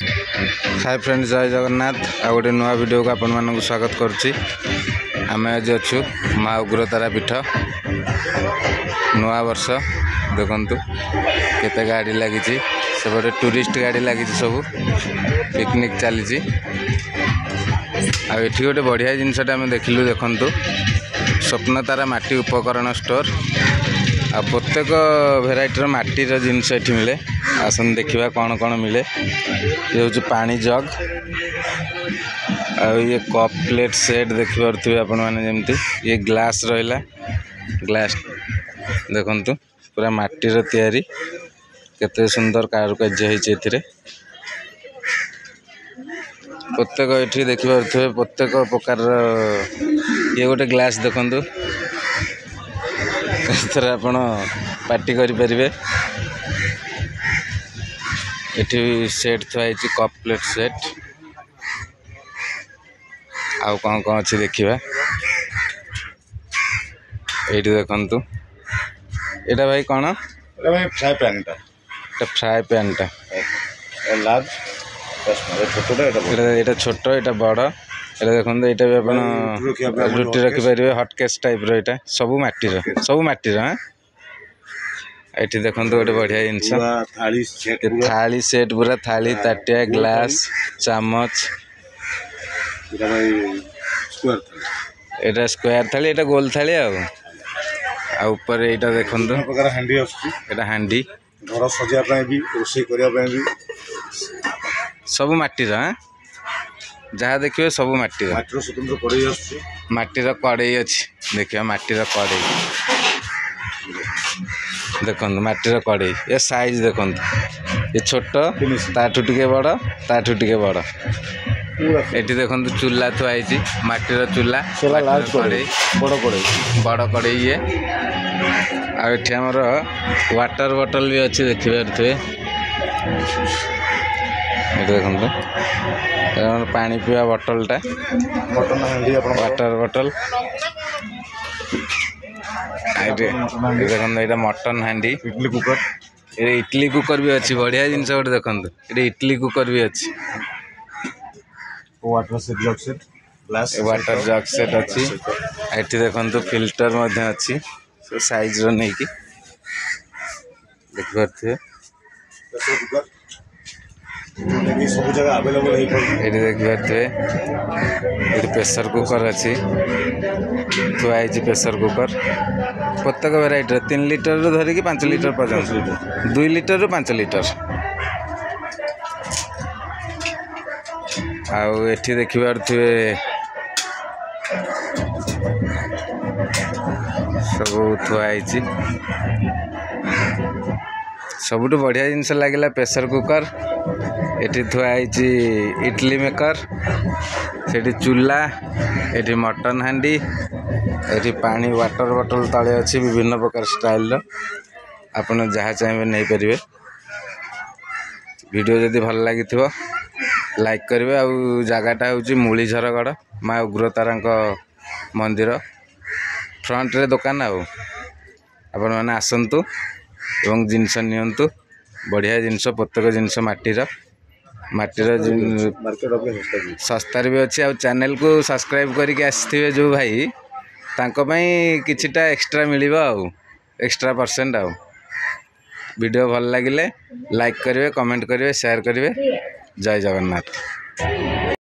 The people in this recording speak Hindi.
हाय फ्रेंड्स, जय जगन्नाथ। आ गोटे नुआ वीडियो को आपण मानक स्वागत करुच्ची। आम आज अच्छु माँ उग्रतारा पीठ नुआ वर्ष देखु केते गाड़ी लगी सेपटे टूरिस्ट गाड़ी लगी सब पिकनिक चली। आठी गोटे बढ़िया जिनसटा आम देखिलु देखु स्वप्नतारा माटी उपकरण स्टोर। आ प्रत्येक भेराइटर माटीर जिनस ये मिले। आसन देखा कौन कौन मिले। ये हूँ पानी जग ये कप प्लेट सेट देखिपे आपण मैंने जमती। ये ग्लास रहा ग्लास देखु पूरा माटीर तैयारी केते सुंदर कारुकार्य होती। प्रत्येक ये देखिपे प्रत्येक प्रकार ये गोटे ग्लास देखु आपण पार्टी करें। एठी सेट थुआई कप प्लेट सेट आउ कौन कौन अच्छी देखा। ये देखु एटा भाई कौन फ्राई पैन फ्राई पैन टा लार्ज एटा छोट एटा बड़। ये देखो यहाँ भी आप रुटी रखिपारे हटकेस टाइप रहा सब माटीर हाँ। ये देखो गोटे बढ़िया जिनस थाली सेट पूरा थाली ताटिया ग्लास चामच। एटा स्क्वायर थाली एटा गोल थाली ऊपर यहाँ देखो एटा हांडी घर सजा भी रोषे करने सब माटीर हाँ। जहाँ देखिए सब माटीर स्वतंत्र कड़े माटीर कड़े अच्छी देखिए माटीर कड़े देखो माटीर कड़े ये साइज देखो ये छोट ताठू टिके बड़ ताठू टिके बड़। ये देखो चूल्हा थुआई माटीर चूल्हा कड़े बड़ कड़े ये आठ आमर वाटर बॉटल भी अच्छी देखिए। देखो पानी पीवा बॉटलटा वाटर बॉटल देखो ये मटन हांडी इडली कुकर भी अच्छी बढ़िया जिनस गोटे देखो ये इडली कुकर भी अच्छी वाटर जग सेट अच्छी। ये देखो फिल्टर अच्छी साइज नहीं कि देखिए सब जगह अवेलेबल ये देखिए ये प्रेशर कुकर अच्छी थुआई प्रेशर कुकर प्रत्येक भेराइटी 3 लिटर धरिकी 5 लिटर पर्यटन 2 लिटर रु 5 लिटर। आउ एठी देखिए सब थुआई सबुठ बढ़िया जिनस लगे प्रेशर कुकर। ये थुआई इडली मेकर से चूल्हा ये मटन हांडी ये पानी वाटर बॉटल तले अच्छी विभिन्न प्रकार स्टाइल आपन जहाँ चाहिए नहीं पारे। वीडियो जदि भल लगी लाइक करेंगे। आउ जगटा हूँ मूलीझरगढ़ माँ उग्रतारा मंदिर फ्रंट रे दुकान आपण मैंने आसतु एवं जिनस नियंतु बढ़िया जिनस प्रत्येक जिनस माटीर सस्तार भी अच्छी। आ चैनल को सब्सक्राइब करके आसथिबे जो भाई तांको पई किछिटा एक्स्ट्रा मिलिबा एक्स्ट्रा परसेंट वीडियो भल लगिले लाइक करेंगे कमेंट करेंगे शेयर करेंगे। जय जगन्नाथ।